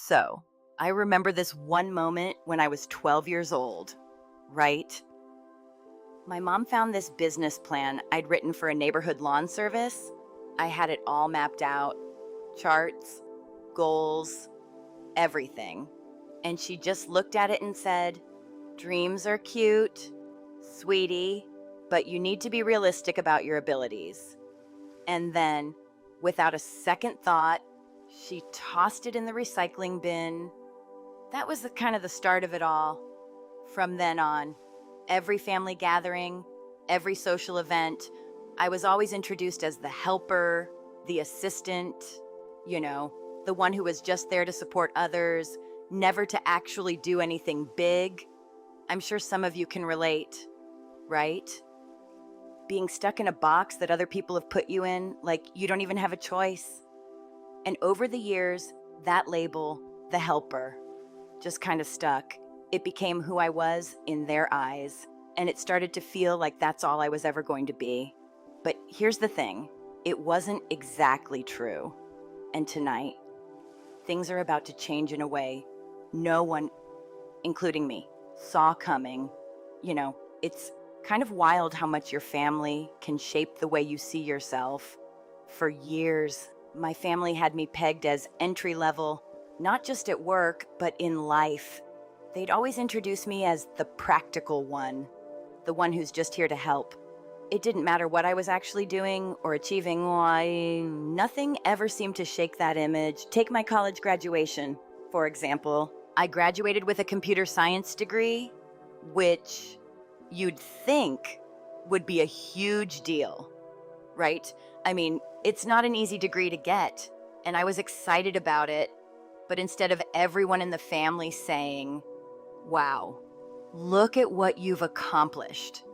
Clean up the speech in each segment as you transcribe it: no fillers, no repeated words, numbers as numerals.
So, I remember this one moment when I was 12 years old, right? My mom found this business plan I'd written for a neighborhood lawn service. I had it all mapped out, charts, goals, everything. And she just looked at it and said, "Dreams are cute, sweetie, but you need to be realistic about your abilities." And then, without a second thought, she tossed it in the recycling bin. That was the kind of the start of it all. From then on, every family gathering, every social event, I was always introduced as the helper, the assistant, the one who was just there to support others, never to actually do anything big. I'm sure some of you can relate, right? Being stuck in a box that other people have put you in, like you don't even have a choice. And over the years, that label, the helper, just kind of stuck. It became who I was in their eyes, and it started to feel like that's all I was ever going to be. But here's the thing, it wasn't exactly true. And tonight, things are about to change in a way no one, including me, saw coming. It's kind of wild how much your family can shape the way you see yourself. For years, my family had me pegged as entry level, not just at work, but in life. They'd always introduce me as the practical one, the one who's just here to help. It didn't matter what I was actually doing or achieving. Nothing ever seemed to shake that image. Take my college graduation, for example. I graduated with a computer science degree, which you'd think would be a huge deal, right? I mean, it's not an easy degree to get, and I was excited about it. But instead of everyone in the family saying, "Wow, look at what you've accomplished,"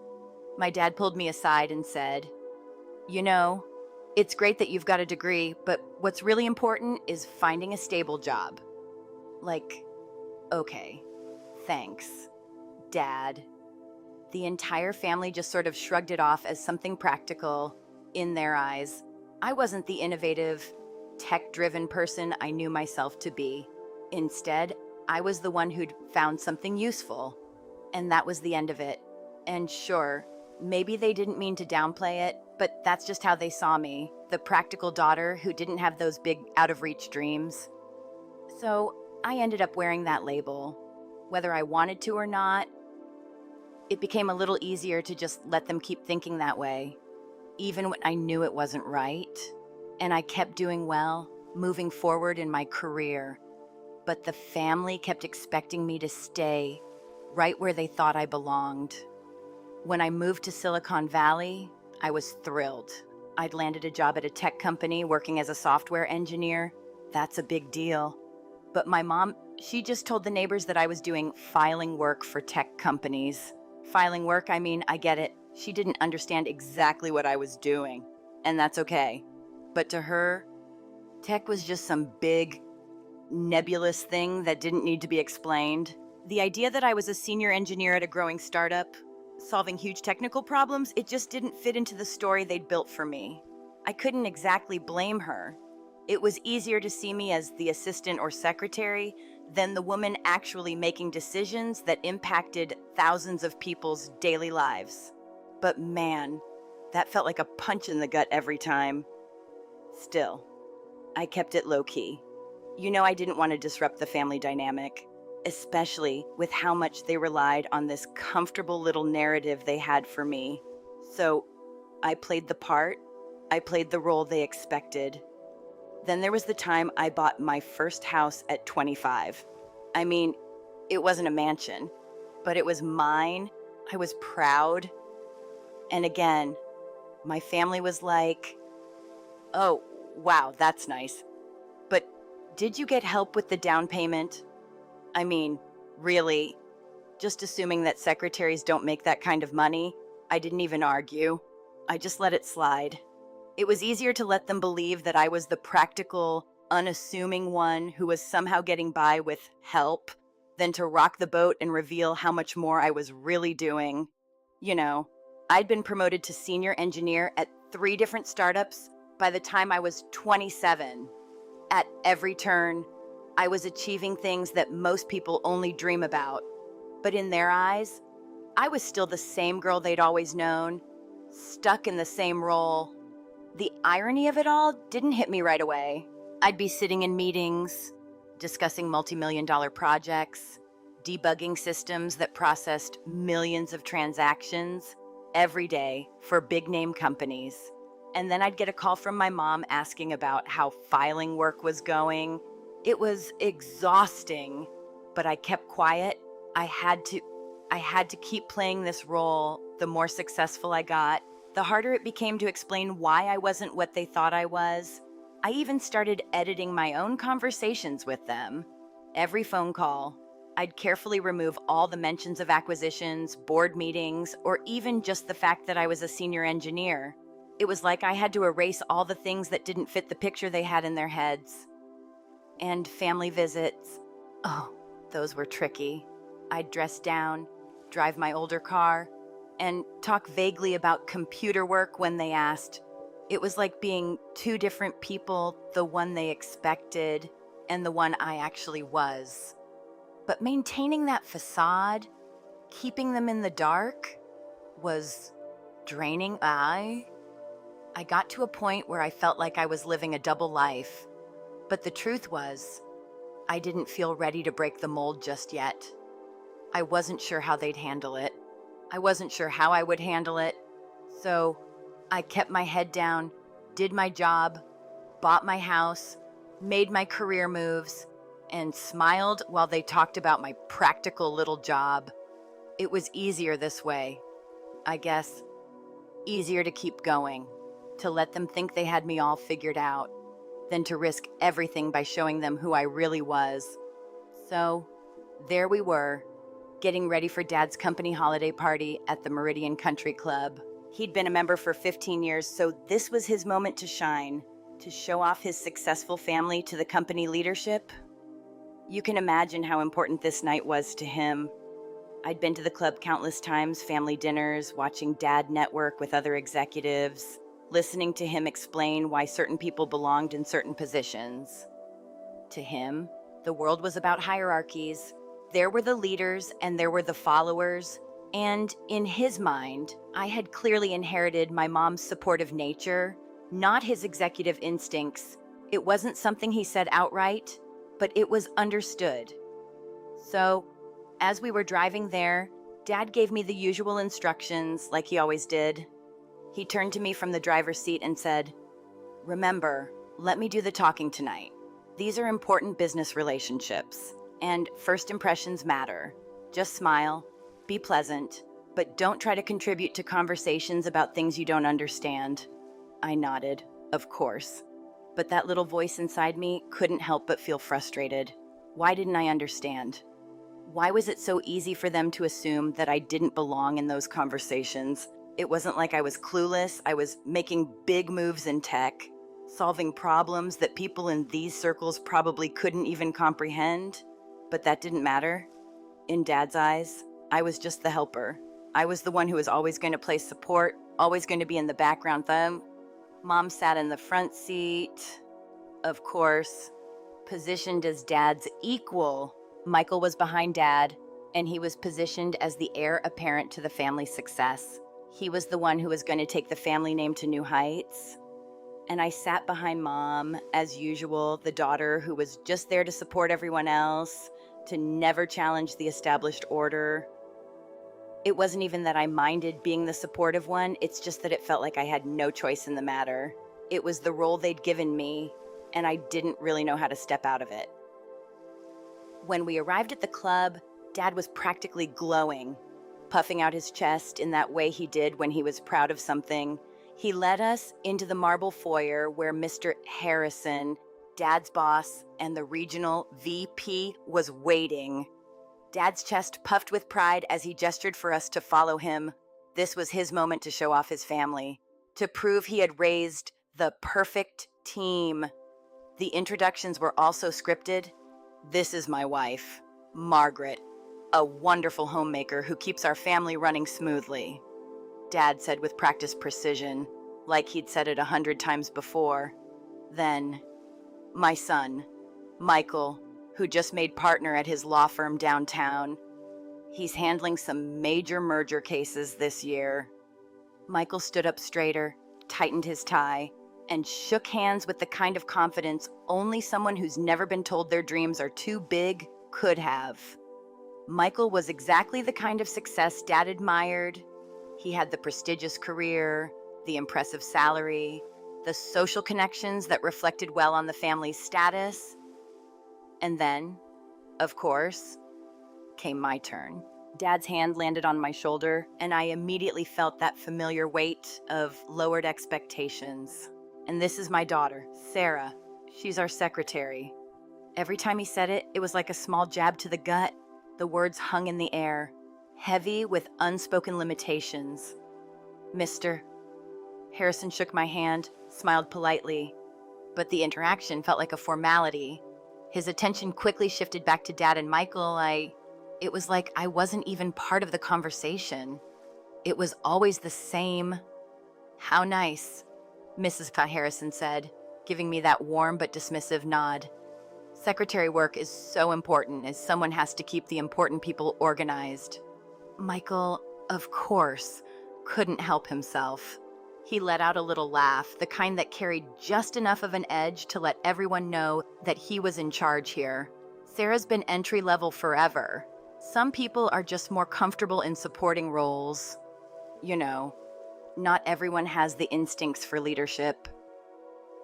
my dad pulled me aside and said, "It's great that you've got a degree, but what's really important is finding a stable job." Like, okay, thanks, Dad. The entire family just sort of shrugged it off as something practical in their eyes. I wasn't the innovative, tech-driven person I knew myself to be. Instead, I was the one who'd found something useful, and that was the end of it. And sure, maybe they didn't mean to downplay it, but that's just how they saw me, the practical daughter who didn't have those big, out-of-reach dreams. So I ended up wearing that label. Whether I wanted to or not, it became a little easier to just let them keep thinking that way, even when I knew it wasn't right. And I kept doing well, moving forward in my career. But the family kept expecting me to stay right where they thought I belonged. When I moved to Silicon Valley, I was thrilled. I'd landed a job at a tech company working as a software engineer. That's a big deal. But my mom, she just told the neighbors that I was doing filing work for tech companies. Filing work, I get it. She didn't understand exactly what I was doing, and that's okay. But to her, tech was just some big, nebulous thing that didn't need to be explained. The idea that I was a senior engineer at a growing startup, solving huge technical problems, it just didn't fit into the story they'd built for me. I couldn't exactly blame her. It was easier to see me as the assistant or secretary than the woman actually making decisions that impacted thousands of people's daily lives. But man, that felt like a punch in the gut every time. Still, I kept it low-key. I didn't want to disrupt the family dynamic, especially with how much they relied on this comfortable little narrative they had for me. So I played the part. I played the role they expected. Then there was the time I bought my first house at 25. It wasn't a mansion, but it was mine. I was proud. And again, my family was like, "Oh, wow, that's nice. But did you get help with the down payment?" Really? Just assuming that secretaries don't make that kind of money, I didn't even argue. I just let it slide. It was easier to let them believe that I was the practical, unassuming one who was somehow getting by with help than to rock the boat and reveal how much more I was really doing. I'd been promoted to senior engineer at 3 different startups by the time I was 27. At every turn, I was achieving things that most people only dream about. But in their eyes, I was still the same girl they'd always known, stuck in the same role. The irony of it all didn't hit me right away. I'd be sitting in meetings, discussing multi-million-dollar projects, debugging systems that processed millions of transactions every day for big-name companies. And then I'd get a call from my mom asking about how filing work was going. It was exhausting, but I kept quiet. I had to keep playing this role. The more successful I got, the harder it became to explain why I wasn't what they thought I was. I even started editing my own conversations with them. Every phone call, I'd carefully remove all the mentions of acquisitions, board meetings, or even just the fact that I was a senior engineer. It was like I had to erase all the things that didn't fit the picture they had in their heads. And family visits. Oh, those were tricky. I'd dress down, drive my older car, and talk vaguely about computer work when they asked. It was like being two different people, the one they expected and the one I actually was. But maintaining that facade, keeping them in the dark, was draining. I got to a point where I felt like I was living a double life. But the truth was, I didn't feel ready to break the mold just yet. I wasn't sure how they'd handle it. I wasn't sure how I would handle it. So I kept my head down, did my job, bought my house, made my career moves, and smiled while they talked about my practical little job. It was easier this way, I guess. Easier to keep going, to let them think they had me all figured out, than to risk everything by showing them who I really was. So there we were, getting ready for Dad's company holiday party at the Meridian Country Club. He'd been a member for 15 years, so this was his moment to shine, to show off his successful family to the company leadership. You can imagine how important this night was to him. I'd been to the club countless times, family dinners, watching Dad network with other executives, listening to him explain why certain people belonged in certain positions. To him, the world was about hierarchies. There were the leaders and there were the followers. And in his mind, I had clearly inherited my mom's supportive nature, not his executive instincts. It wasn't something he said outright, but it was understood. So, as we were driving there, Dad gave me the usual instructions, like he always did. He turned to me from the driver's seat and said, "Remember, let me do the talking tonight. These are important business relationships, and first impressions matter. Just smile, be pleasant, but don't try to contribute to conversations about things you don't understand." I nodded, of course. But that little voice inside me couldn't help but feel frustrated. Why didn't I understand? Why was it so easy for them to assume that I didn't belong in those conversations? It wasn't like I was clueless. I was making big moves in tech, solving problems that people in these circles probably couldn't even comprehend. But that didn't matter. In Dad's eyes, I was just the helper. I was the one who was always going to play support, always going to be in the background. Mom sat in the front seat, of course, positioned as Dad's equal. Michael was behind Dad, and he was positioned as the heir apparent to the family's success. He was the one who was going to take the family name to new heights. And I sat behind Mom, as usual, the daughter who was just there to support everyone else, to never challenge the established order. It wasn't even that I minded being the supportive one, it's just that it felt like I had no choice in the matter. It was the role they'd given me, and I didn't really know how to step out of it. When we arrived at the club, Dad was practically glowing, puffing out his chest in that way he did when he was proud of something. He led us into the marble foyer where Mr. Harrison, Dad's boss, and the regional VP was waiting. Dad's chest puffed with pride as he gestured for us to follow him. This was his moment to show off his family, to prove he had raised the perfect team. The introductions were also scripted. This is my wife, Margaret, a wonderful homemaker who keeps our family running smoothly. Dad said with practiced precision, like he'd said it 100 times before. Then, my son, Michael, who just made partner at his law firm downtown. He's handling some major merger cases this year. Michael stood up straighter, tightened his tie, and shook hands with the kind of confidence only someone who's never been told their dreams are too big could have. Michael was exactly the kind of success Dad admired. He had the prestigious career, the impressive salary, the social connections that reflected well on the family's status. And then, of course, came my turn. Dad's hand landed on my shoulder, and I immediately felt that familiar weight of lowered expectations. And this is my daughter, Sarah. She's our secretary. Every time he said it, it was like a small jab to the gut. The words hung in the air, heavy with unspoken limitations. Mister. Harrison shook my hand, smiled politely, but the interaction felt like a formality. His attention quickly shifted back to Dad and Michael. It was like I wasn't even part of the conversation. It was always the same. How nice, Mrs. Harrison said, giving me that warm but dismissive nod. Secretary work is so important as someone has to keep the important people organized. Michael, of course, couldn't help himself. He let out a little laugh, the kind that carried just enough of an edge to let everyone know that he was in charge here. Sarah's been entry level forever. Some people are just more comfortable in supporting roles. You know, not everyone has the instincts for leadership.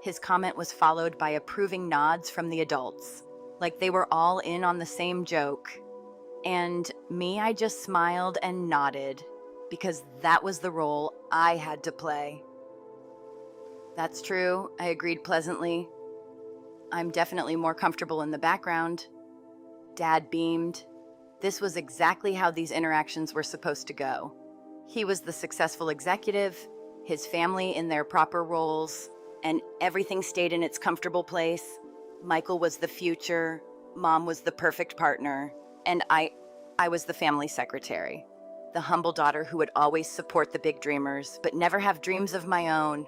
His comment was followed by approving nods from the adults, like they were all in on the same joke. And me, I just smiled and nodded, because that was the role I had to play. That's true, I agreed pleasantly. I'm definitely more comfortable in the background. Dad beamed. This was exactly how these interactions were supposed to go. He was the successful executive, his family in their proper roles, and everything stayed in its comfortable place. Michael was the future, Mom was the perfect partner, and I was the family secretary, the humble daughter who would always support the big dreamers, but never have dreams of my own.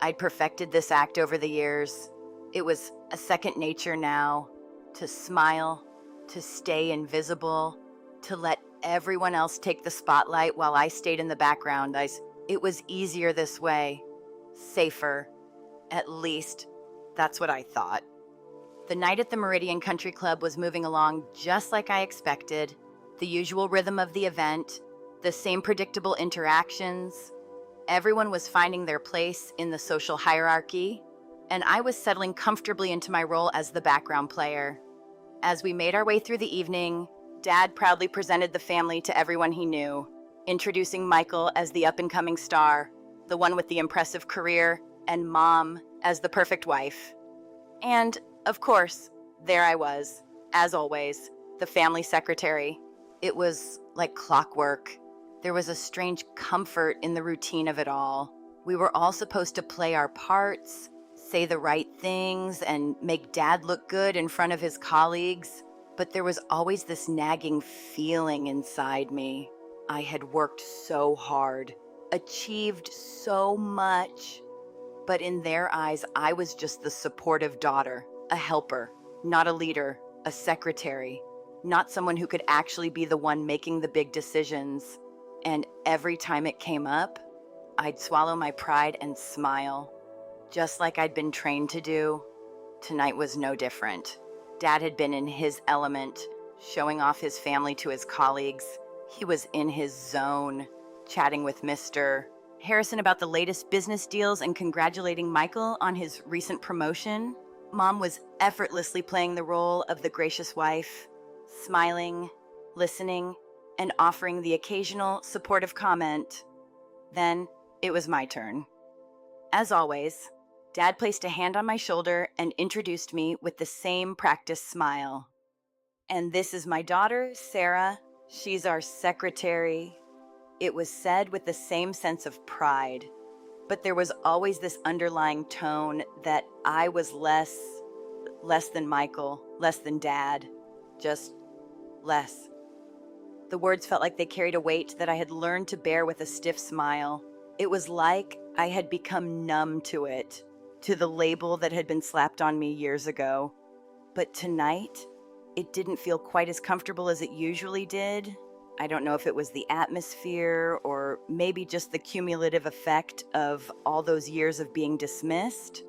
I'd perfected this act over the years. It was a second nature now, to smile, to stay invisible, to let everyone else take the spotlight while I stayed in the background. It was easier this way, safer. At least, that's what I thought. The night at the Meridian Country Club was moving along just like I expected. The usual rhythm of the event, the same predictable interactions. Everyone was finding their place in the social hierarchy, and I was settling comfortably into my role as the background player. As we made our way through the evening, Dad proudly presented the family to everyone he knew, introducing Michael as the up-and-coming star, the one with the impressive career, and Mom as the perfect wife. And, of course, there I was, as always, the family secretary. It was like clockwork. There was a strange comfort in the routine of it all. We were all supposed to play our parts, say the right things, and make Dad look good in front of his colleagues. But there was always this nagging feeling inside me. I had worked so hard, achieved so much. But in their eyes, I was just the supportive daughter, a helper, not a leader, a secretary, not someone who could actually be the one making the big decisions. And every time it came up, I'd swallow my pride and smile. Just like I'd been trained to do, tonight was no different. Dad had been in his element, showing off his family to his colleagues. He was in his zone, chatting with Mr. Harrison about the latest business deals and congratulating Michael on his recent promotion. Mom was effortlessly playing the role of the gracious wife, smiling, listening, and offering the occasional supportive comment. Then it was my turn. As always, Dad placed a hand on my shoulder and introduced me with the same practiced smile. And this is my daughter, Sarah. She's our secretary. It was said with the same sense of pride, but there was always this underlying tone that I was less than Michael, less than Dad, just less. The words felt like they carried a weight that I had learned to bear with a stiff smile. It was like I had become numb to it, to the label that had been slapped on me years ago. But tonight, it didn't feel quite as comfortable as it usually did. I don't know if it was the atmosphere or maybe just the cumulative effect of all those years of being dismissed,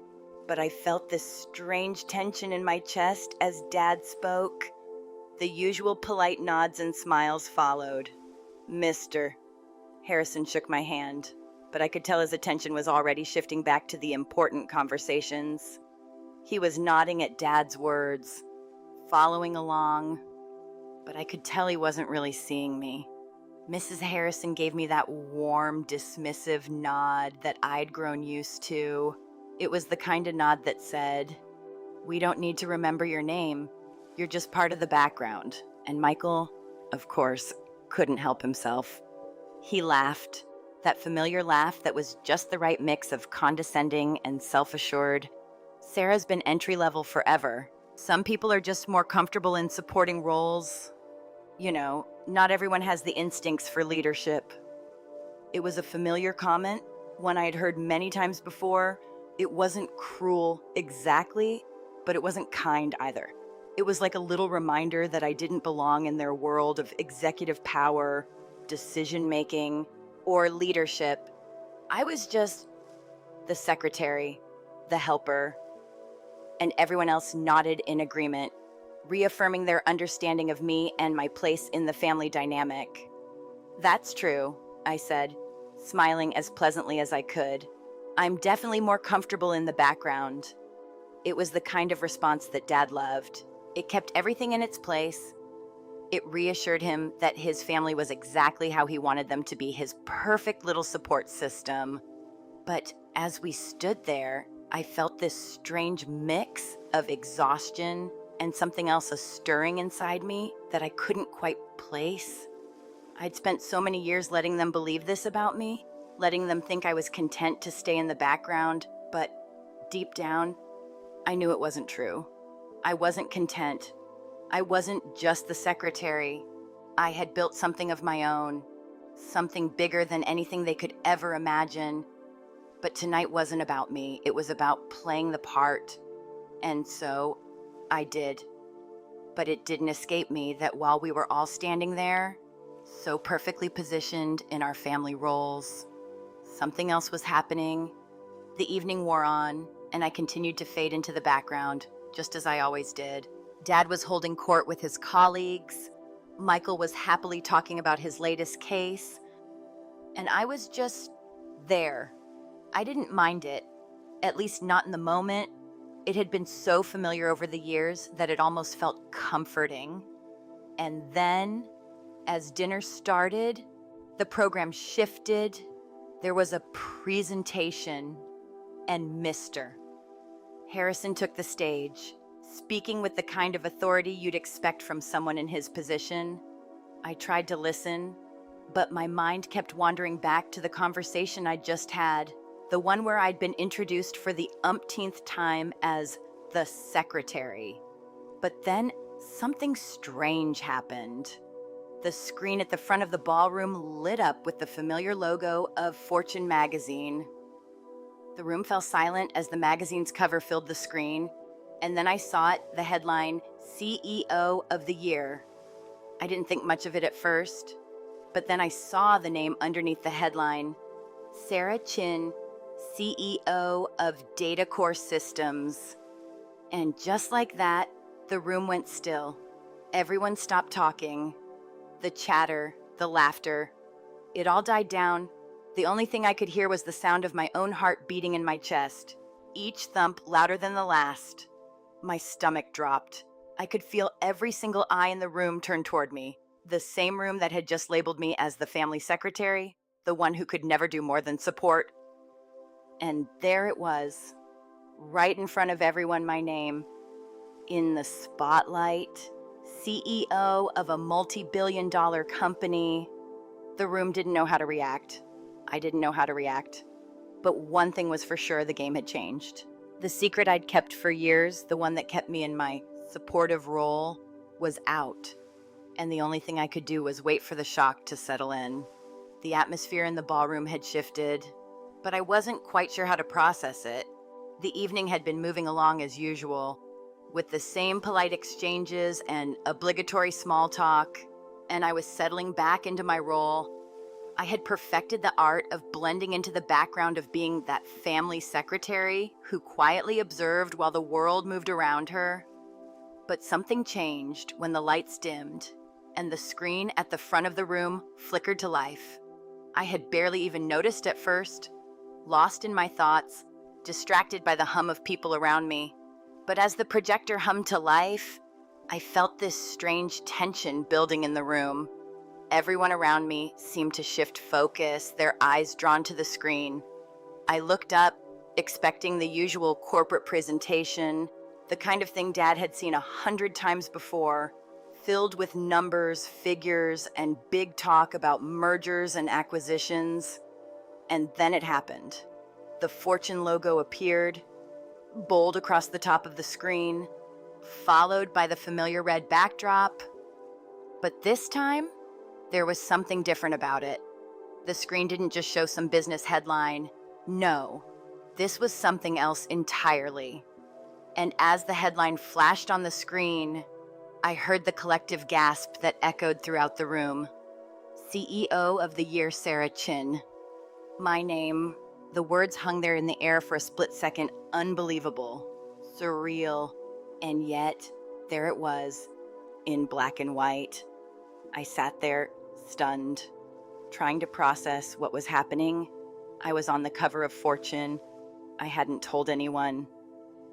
but I felt this strange tension in my chest as Dad spoke. The usual polite nods and smiles followed. Mister. Harrison shook my hand, but I could tell his attention was already shifting back to the important conversations. He was nodding at Dad's words, following along, but I could tell he wasn't really seeing me. Mrs. Harrison gave me that warm, dismissive nod that I'd grown used to. It was the kind of nod that said, "We don't need to remember your name. You're just part of the background." And Michael, of course, couldn't help himself. He laughed, that familiar laugh that was just the right mix of condescending and self-assured. Sarah's been entry-level forever. Some people are just more comfortable in supporting roles. You know, not everyone has the instincts for leadership. It was a familiar comment, one I had heard many times before. It wasn't cruel exactly, but it wasn't kind either. It was like a little reminder that I didn't belong in their world of executive power, decision-making, or leadership. I was just the secretary, the helper, and everyone else nodded in agreement, reaffirming their understanding of me and my place in the family dynamic. "That's true," I said, smiling as pleasantly as I could. "I'm definitely more comfortable in the background." It was the kind of response that Dad loved. It kept everything in its place. It reassured him that his family was exactly how he wanted them to be, his perfect little support system. But as we stood there, I felt this strange mix of exhaustion and something else stirring inside me that I couldn't quite place. I'd spent so many years letting them believe this about me, letting them think I was content to stay in the background, but deep down, I knew it wasn't true. I wasn't content. I wasn't just the secretary. I had built something of my own, something bigger than anything they could ever imagine. But tonight wasn't about me. It was about playing the part. And so I did. But it didn't escape me that while we were all standing there, so perfectly positioned in our family roles, something else was happening. The evening wore on, and I continued to fade into the background, just as I always did. Dad was holding court with his colleagues. Michael was happily talking about his latest case. And I was just there. I didn't mind it, at least not in the moment. It had been so familiar over the years that it almost felt comforting. And then, as dinner started, the program shifted. There was a presentation, and Mr. Harrison took the stage, speaking with the kind of authority you'd expect from someone in his position. I tried to listen, but my mind kept wandering back to the conversation I'd just had, the one where I'd been introduced for the umpteenth time as the secretary. But then something strange happened. The screen at the front of the ballroom lit up with the familiar logo of Fortune magazine. The room fell silent as the magazine's cover filled the screen, and then I saw it, the headline, CEO of the Year. I didn't think much of it at first, but then I saw the name underneath the headline, Sarah Chin, CEO of Data Core Systems. And just like that, the room went still. Everyone stopped talking. The chatter, the laughter, it all died down. The only thing I could hear was the sound of my own heart beating in my chest, each thump louder than the last. My stomach dropped. I could feel every single eye in the room turn toward me, the same room that had just labeled me as the family secretary, the one who could never do more than support. And there it was, right in front of everyone, my name, in the spotlight, CEO of a multi-billion-dollar company. The room didn't know how to react. I didn't know how to react. But one thing was for sure, the game had changed. The secret I'd kept for years, the one that kept me in my supportive role, was out. And the only thing I could do was wait for the shock to settle in. The atmosphere in the ballroom had shifted, but I wasn't quite sure how to process it. The evening had been moving along as usual. with the same polite exchanges and obligatory small talk, and I was settling back into my role. I had perfected the art of blending into the background of being that family secretary who quietly observed while the world moved around her. But something changed when the lights dimmed and the screen at the front of the room flickered to life. I had barely even noticed at first, lost in my thoughts, distracted by the hum of people around me. But as the projector hummed to life, I felt this strange tension building in the room. Everyone around me seemed to shift focus, their eyes drawn to the screen. I looked up, expecting the usual corporate presentation, the kind of thing Dad had seen 100 times before, filled with numbers, figures, and big talk about mergers and acquisitions. And then it happened. The Fortune logo appeared, bold across the top of the screen, followed by the familiar red backdrop. But this time, there was something different about it. The screen didn't just show some business headline. No, this was something else entirely. And as the headline flashed on the screen, I heard the collective gasp that echoed throughout the room. CEO of the Year, Sarah Chin. My name. The words hung there in the air for a split second, unbelievable, surreal, and yet there it was, in black and white. I sat there, stunned, trying to process what was happening. I was on the cover of Fortune. I hadn't told anyone.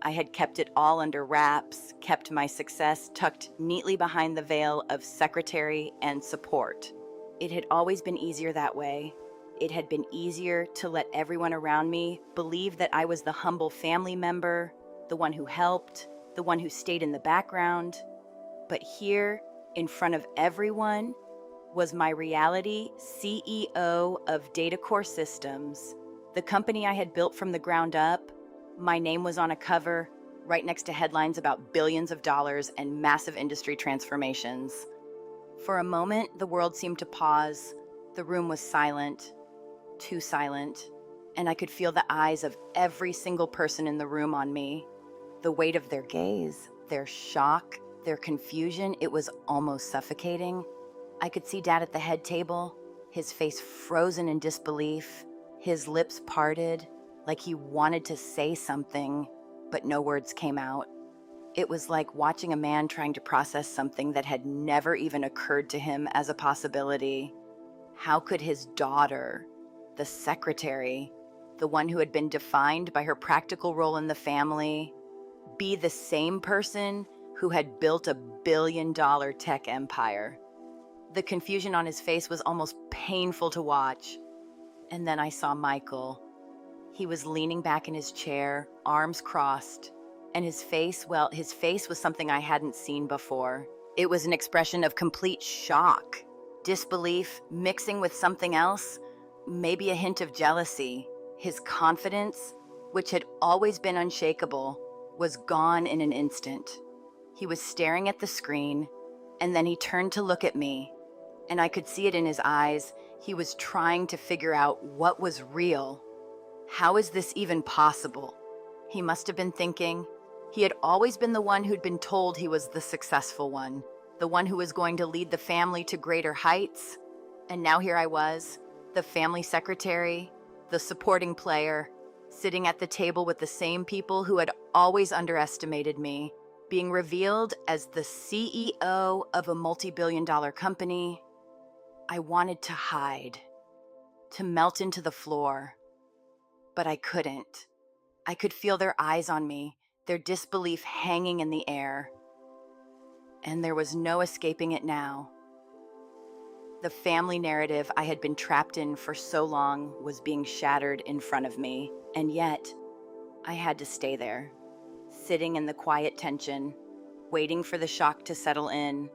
I had kept it all under wraps, kept my success tucked neatly behind the veil of secretary and support. It had always been easier that way. It had been easier to let everyone around me believe that I was the humble family member, the one who helped, the one who stayed in the background. But here, in front of everyone, was my reality CEO of DataCore Systems, the company I had built from the ground up. My name was on a cover, right next to headlines about billions of dollars and massive industry transformations. For a moment, the world seemed to pause. The room was silent, too silent, and I could feel the eyes of every single person in the room on me. The weight of their gaze, their shock, their confusion, it was almost suffocating. I could see Dad at the head table, his face frozen in disbelief, his lips parted, like he wanted to say something, but no words came out. It was like watching a man trying to process something that had never even occurred to him as a possibility. How could his daughter, the secretary, the one who had been defined by her practical role in the family, be the same person who had built a billion-dollar tech empire? The confusion on his face was almost painful to watch. And then I saw Michael. He was leaning back in his chair, arms crossed, and his face was something I hadn't seen before. It was an expression of complete shock, disbelief, mixing with something else, maybe a hint of jealousy. His confidence, which had always been unshakable, was gone in an instant. He was staring at the screen, and then he turned to look at me, and I could see it in his eyes. He was trying to figure out what was real. How is this even possible? He must have been thinking. He had always been the one who'd been told he was the successful one, the one who was going to lead the family to greater heights. And now here I was, the family secretary, the supporting player, sitting at the table with the same people who had always underestimated me, being revealed as the CEO of a multi-billion-dollar company. I wanted to hide, to melt into the floor, but I couldn't. I could feel their eyes on me, their disbelief hanging in the air. And there was no escaping it now. The family narrative I had been trapped in for so long was being shattered in front of me, and yet I had to stay there, sitting in the quiet tension, waiting for the shock to settle in.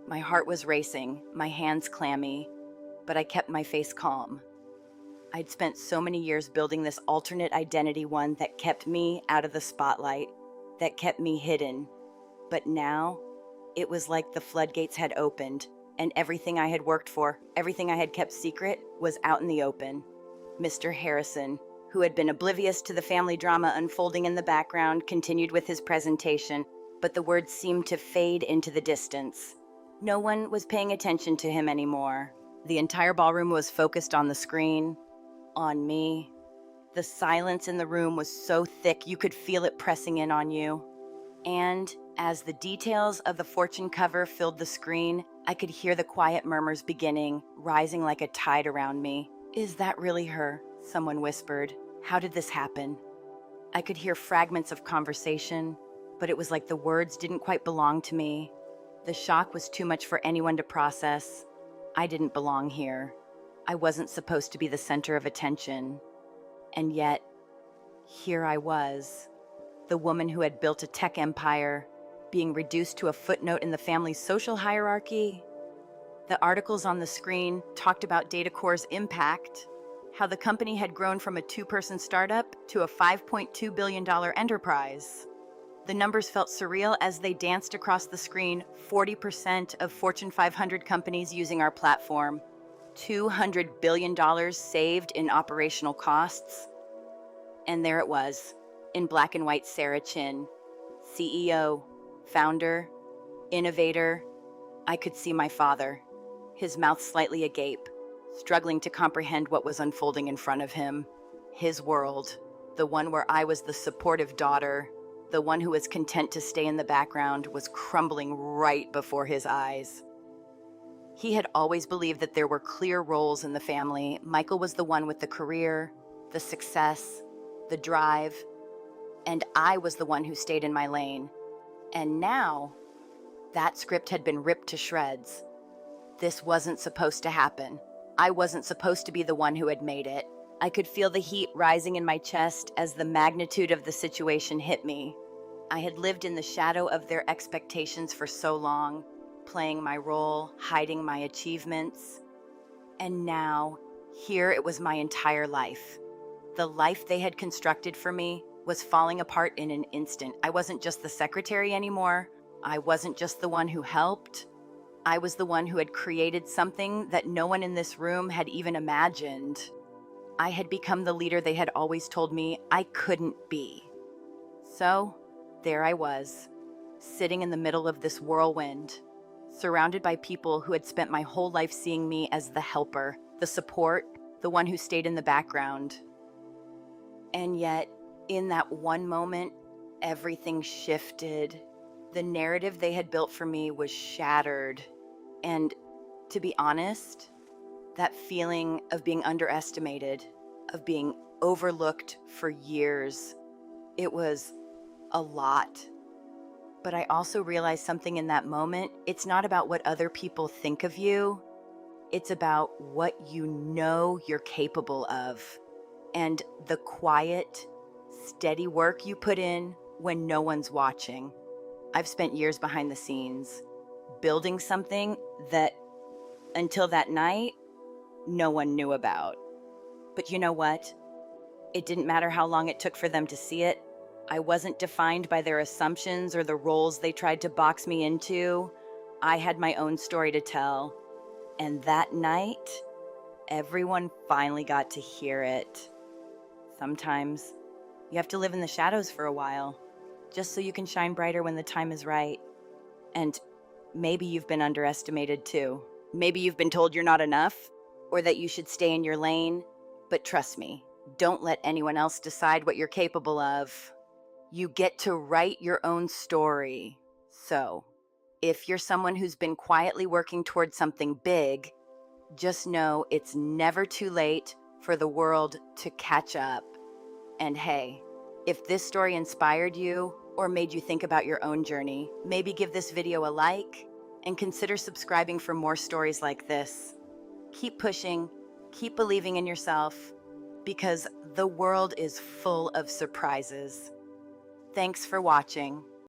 My heart was racing, my hands clammy, but I kept my face calm. I'd spent so many years building this alternate identity, one that kept me out of the spotlight, that kept me hidden. But now, it was like the floodgates had opened, and everything I had worked for, everything I had kept secret, was out in the open. Mr. Harrison, who had been oblivious to the family drama unfolding in the background, continued with his presentation. but the words seemed to fade into the distance. No one was paying attention to him anymore. The entire ballroom was focused on the screen, on me. The silence in the room was so thick you could feel it pressing in on you. And as the details of the fortune cover filled the screen, I could hear the quiet murmurs beginning, rising like a tide around me. "Is that really her?" someone whispered. "How did this happen?" I could hear fragments of conversation, but it was like the words didn't quite belong to me. The shock was too much for anyone to process. I didn't belong here. I wasn't supposed to be the center of attention. And yet, here I was, the woman who had built a tech empire, being reduced to a footnote in the family's social hierarchy. The articles on the screen talked about DataCore's impact, how the company had grown from a 2-person startup to a $5.2 billion enterprise. The numbers felt surreal as they danced across the screen. 40% of Fortune 500 companies using our platform, $200 billion saved in operational costs. And there it was, in black and white Sarah Chin, CEO, founder, innovator. I could see my father, his mouth slightly agape, struggling to comprehend what was unfolding in front of him. His world, the one where I was the supportive daughter, the one who was content to stay in the background, was crumbling right before his eyes. He had always believed that there were clear roles in the family. Michael was the one with the career, the success, the drive, and I was the one who stayed in my lane. And now, that script had been ripped to shreds. This wasn't supposed to happen. I wasn't supposed to be the one who had made it. I could feel the heat rising in my chest as the magnitude of the situation hit me. I had lived in the shadow of their expectations for so long, playing my role, hiding my achievements. And now, here it was my entire life. The life they had constructed for me was falling apart in an instant. I wasn't just the secretary anymore. I wasn't just the one who helped. I was the one who had created something that no one in this room had even imagined. I had become the leader they had always told me I couldn't be. So, there I was, sitting in the middle of this whirlwind, surrounded by people who had spent my whole life seeing me as the helper, the support, the one who stayed in the background. And yet, in that one moment, everything shifted. The narrative they had built for me was shattered. And to be honest, that feeling of being underestimated, of being overlooked for years, it was a lot. But I also realized something in that moment. It's not about what other people think of you. It's about what you know you're capable of, and the quiet, steady work you put in when no one's watching. I've spent years behind the scenes, building something that, until that night, no one knew about. But you know what? It didn't matter how long it took for them to see it. I wasn't defined by their assumptions or the roles they tried to box me into. I had my own story to tell. And that night, everyone finally got to hear it. Sometimes you have to live in the shadows for a while, just so you can shine brighter when the time is right. And maybe you've been underestimated too. Maybe you've been told you're not enough, or that you should stay in your lane. But trust me, don't let anyone else decide what you're capable of. You get to write your own story. So, if you're someone who's been quietly working towards something big, just know it's never too late for the world to catch up. And hey, if this story inspired you or made you think about your own journey, maybe give this video a like and consider subscribing for more stories like this. Keep pushing, keep believing in yourself, because the world is full of surprises. Thanks for watching.